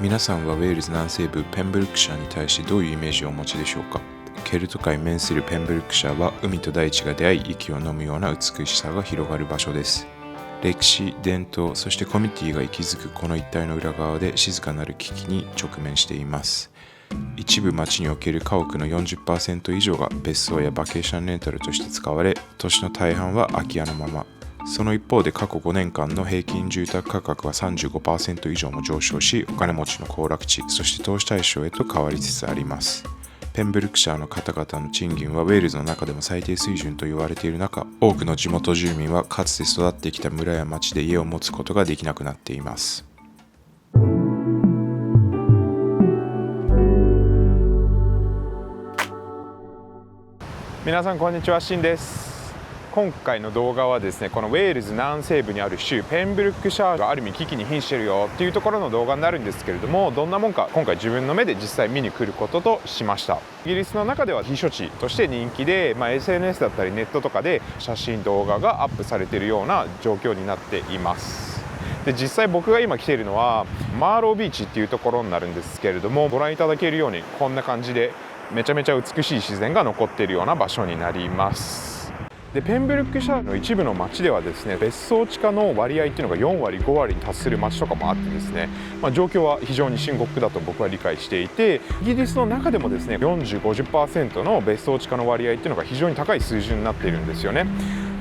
皆さんはウェールズ南西部ペンブルックシャーに対してどういうイメージをお持ちでしょうか。ケルト海に面するペンブルックシャーは海と大地が出会い息を飲むような美しさが広がる場所です。歴史、伝統、そしてコミュニティが息づくこの一帯の裏側で静かなる危機に直面しています。一部町における家屋の 40% 以上が別荘やバケーションレンタルとして使われ、都市の大半は空き家のまま。その一方で過去5年間の平均住宅価格は 35% 以上も上昇し、お金持ちの行楽地、そして投資対象へと変わりつつあります。ペンブルックシャーの方々の賃金はウェールズの中でも最低水準と言われている中、多くの地元住民はかつて育ってきた村や町で家を持つことができなくなっています。皆さんこんにちは、シンです。今回の動画はですね、このウェールズ南西部にある州ペンブルックシャーがある意味危機に瀕してるよっていうところの動画になるんですけれども、どんなもんか今回自分の目で実際見に来ることとしました。イギリスの中では避暑地として人気で、SNS だったりネットとかで写真動画がアップされているような状況になっています。で、実際僕が今来ているのはマーロービーチっていうところになるんですけれども、ご覧いただけるようにこんな感じでめちゃめちゃ美しい自然が残っているような場所になります。で、ペンブルックシャーの一部の町ではですね、別荘地価の割合っていうのが4割5割に達する町とかもあってですね、状況は非常に深刻だと僕は理解していて、イギリスの中でもですね 40-50% の別荘地価の割合っていうのが非常に高い水準になっているんですよね。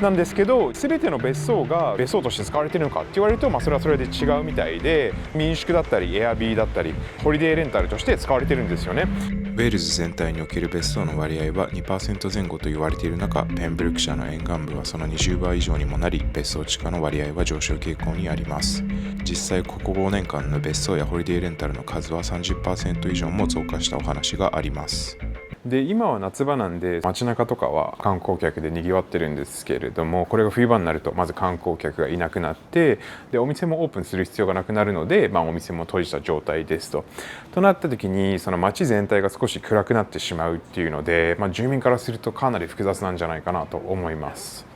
なんですけど、全ての別荘が別荘として使われているのかって言われると、それはそれで違うみたいで、民宿だったりエアビーだったりホリデーレンタルとして使われているんですよね。ウェールズ全体における別荘の割合は 2% 前後と言われている中、ペンブルックシャーの沿岸部はその20倍以上にもなり、別荘地価の割合は上昇傾向にあります。実際ここ5年間の別荘やホリデーレンタルの数は 30% 以上も増加したお話があります。で、今は夏場なんで街中とかは観光客で賑わってるんですけれども、これが冬場になるとまず観光客がいなくなって、でお店もオープンする必要がなくなるので、お店も閉じた状態ですとなった時に、その街全体が少し暗くなってしまうっていうので、住民からするとかなり複雑なんじゃないかなと思います。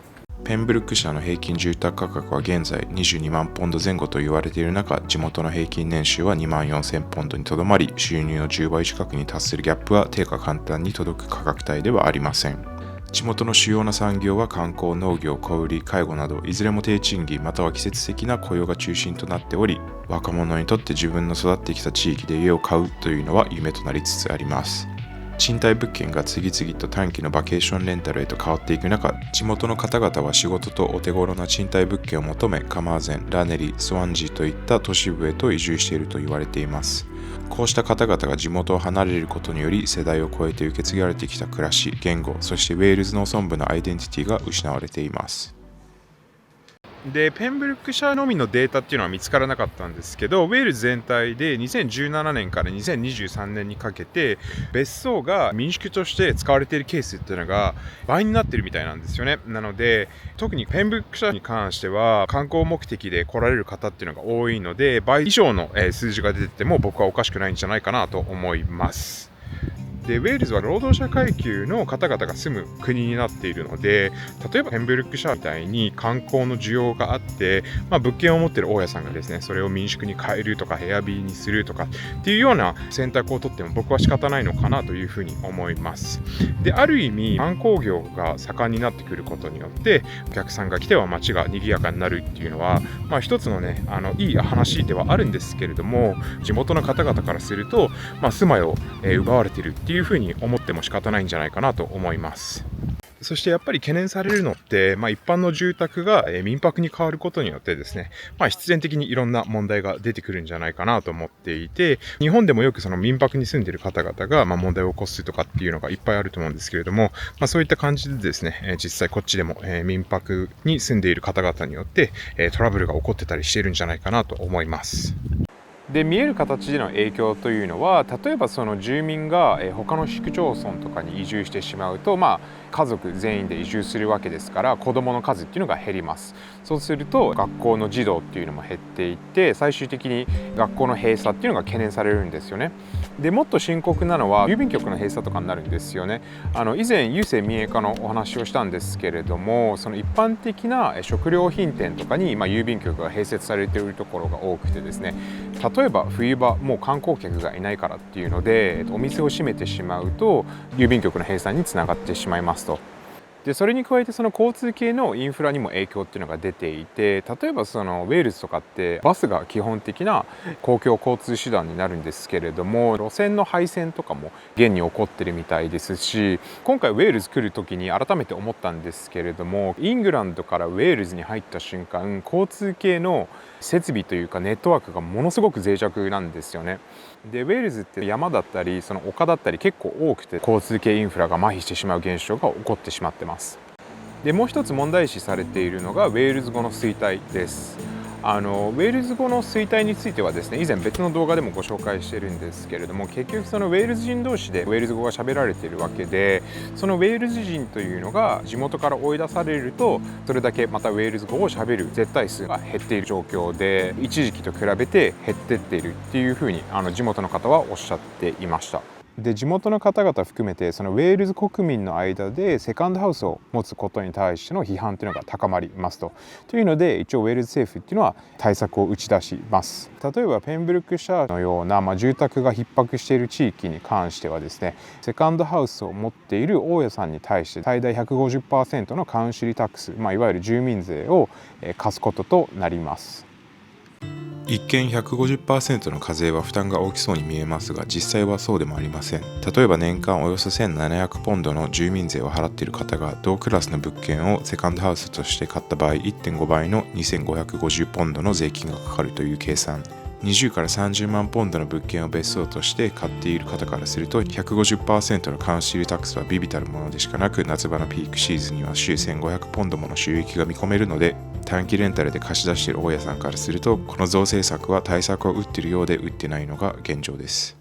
ペンブルックシャーの平均住宅価格は現在22万ポンド前後と言われている中、地元の平均年収は2万4000ポンドにとどまり、収入の10倍近くに達するギャップは低下簡単に届く価格帯ではありません。地元の主要な産業は観光、農業、小売、介護など、いずれも低賃金または季節的な雇用が中心となっており、若者にとって自分の育ってきた地域で家を買うというのは夢となりつつあります。賃貸物件が次々と短期のバケーションレンタルへと変わっていく中、地元の方々は仕事とお手頃な賃貸物件を求め、カマーゼン、ラネリ、スワンジーといった都市部へと移住していると言われています。こうした方々が地元を離れることにより、世代を超えて受け継がれてきた暮らし、言語、そしてウェールズ農村部のアイデンティティが失われています。で、ペンブルックシャーのみのデータっていうのは見つからなかったんですけど、ウェールズ全体で2017年から2023年にかけて別荘が民宿として使われているケースっていうのが倍になってるみたいなんですよね。なので特にペンブルックシャーに関しては観光目的で来られる方っていうのが多いので、倍以上の数字が出てても僕はおかしくないんじゃないかなと思います。で、ウェールズは労働者階級の方々が住む国になっているので、例えばペンブルックシャーみたいに観光の需要があって、物件を持っている大家さんがですね、それを民宿に変えるとかエアビーにするとかっていうような選択をとっても僕は仕方ないのかなというふうに思います。で、ある意味観光業が盛んになってくることによってお客さんが来ては街が賑やかになるっていうのは、一つのね、いい話ではあるんですけれども、地元の方々からすると、住まいを奪われているっていうふうに思っても仕方ないんじゃないかなと思います。そしてやっぱり懸念されるのって、一般の住宅が民泊に変わることによってですね、必然的にいろんな問題が出てくるんじゃないかなと思っていて、日本でもよくその民泊に住んでいる方々が問題を起こすとかっていうのがいっぱいあると思うんですけれども、そういった感じでですね、実際こっちでも民泊に住んでいる方々によってトラブルが起こってたりしているんじゃないかなと思います。で、見える形での影響というのは、例えばその住民が他の市区町村とかに移住してしまうと、家族全員で移住するわけですから、子どもの数っていうのが減ります。そうすると学校の児童っていうのも減っていって、最終的に学校の閉鎖っていうのが懸念されるんですよね。で、もっと深刻なのは郵便局の閉鎖とかになるんですよね。以前郵政民営化のお話をしたんですけれども、その一般的な食料品店とかに郵便局が併設されているところが多くてですね、例例えば冬場もう観光客がいないからっていうのでお店を閉めてしまうと郵便局の閉鎖につながってしまいますと。でそれに加えてその交通系のインフラにも影響っていうのが出ていて、例えばそのウェールズとかってバスが基本的な公共交通手段になるんですけれども、路線の廃線とかも現に起こってるみたいですし、今回ウェールズ来る時に改めて思ったんですけれども、イングランドからウェールズに入った瞬間、交通系の設備というかネットワークがものすごく脆弱なんですよね。でウェールズって山だったりその丘だったり結構多くて、交通系インフラが麻痺してしまう現象が起こってしまってます。でもう一つ問題視されているのがウェールズ語の衰退です。ウェールズ語の衰退についてはですね、以前別の動画でもご紹介してるんですけれども、結局そのウェールズ人同士でウェールズ語が喋られているわけで、そのウェールズ人というのが地元から追い出されると、それだけまたウェールズ語を喋る絶対数が減っている状況で、一時期と比べて減ってっているっていうふうに地元の方はおっしゃっていました。で地元の方々含めてそのウェールズ国民の間でセカンドハウスを持つことに対しての批判というのが高まりますというので、一応ウェールズ政府っていうのは対策を打ち出します。例えばペンブルックシャーのような、住宅が逼迫している地域に関してはですね、セカンドハウスを持っている大家さんに対して最大 150% のカウンシルタックス、いわゆる住民税を課すこととなります。一見 150% の課税は負担が大きそうに見えますが、実際はそうでもありません。例えば年間およそ1700ポンドの住民税を払っている方が同クラスの物件をセカンドハウスとして買った場合、 1.5 倍の2550ポンドの税金がかかるという計算。20から30万ポンドの物件を別荘として買っている方からすると 150% のカウンシルタックスは微々たるものでしかなく、夏場のピークシーズンには週1500ポンドもの収益が見込めるので、短期レンタルで貸し出している大家さんからすると、この造成策は対策を打っているようで打ってないのが現状です。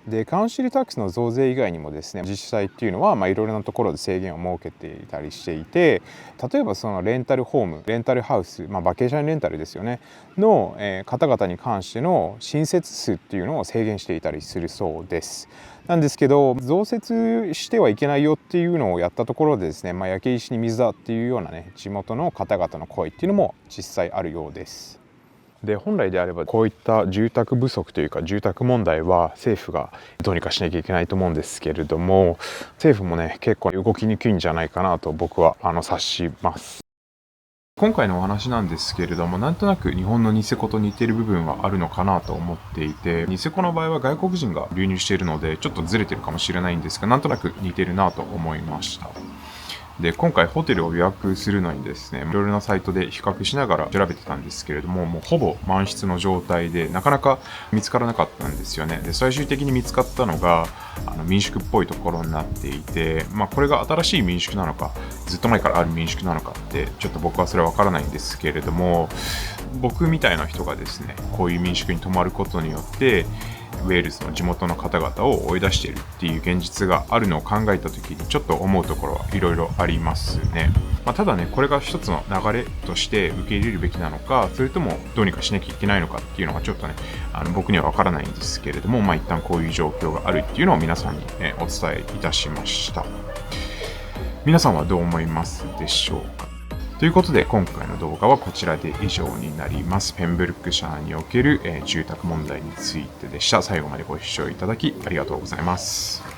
でカウンシルタックスの増税以外にもですね、自治体っていうのはいろいろなところで制限を設けていたりしていて、例えばそのレンタルホーム、レンタルハウス、バケーションレンタルですよねの、方々に関しての新設数っていうのを制限していたりするそうです。なんですけど、増設してはいけないよっていうのをやったところでですね、焼け石に水だっていうようなね、地元の方々の声っていうのも実際あるようです。で本来であればこういった住宅不足というか住宅問題は政府がどうにかしなきゃいけないと思うんですけれども、政府もね結構動きにくいんじゃないかなと僕は察します。今回のお話なんですけれども、なんとなく日本のニセコと似ている部分はあるのかなと思っていて、ニセコの場合は外国人が流入しているのでちょっとずれてるかもしれないんですが、なんとなく似てるなと思いました。で今回ホテルを予約するのにですね、いろいろなサイトで比較しながら調べてたんですけれども、もうほぼ満室の状態でなかなか見つからなかったんですよね。で最終的に見つかったのが民宿っぽいところになっていて、これが新しい民宿なのかずっと前からある民宿なのかってちょっと僕はそれは分からないんですけれども、僕みたいな人がですねこういう民宿に泊まることによってウェールズの地元の方々を追い出しているっていう現実があるのを考えた時にちょっと思うところはいろいろありますね。ただね、これが一つの流れとして受け入れるべきなのか、それともどうにかしなきゃいけないのかっていうのがちょっとね僕には分からないんですけれども、一旦こういう状況があるっていうのを皆さんに、お伝えいたしました。皆さんはどう思いますでしょうか。ということで今回の動画はこちらで以上になります。ペンブルックシャーにおける、住宅問題についてでした。最後までご視聴いただきありがとうございます。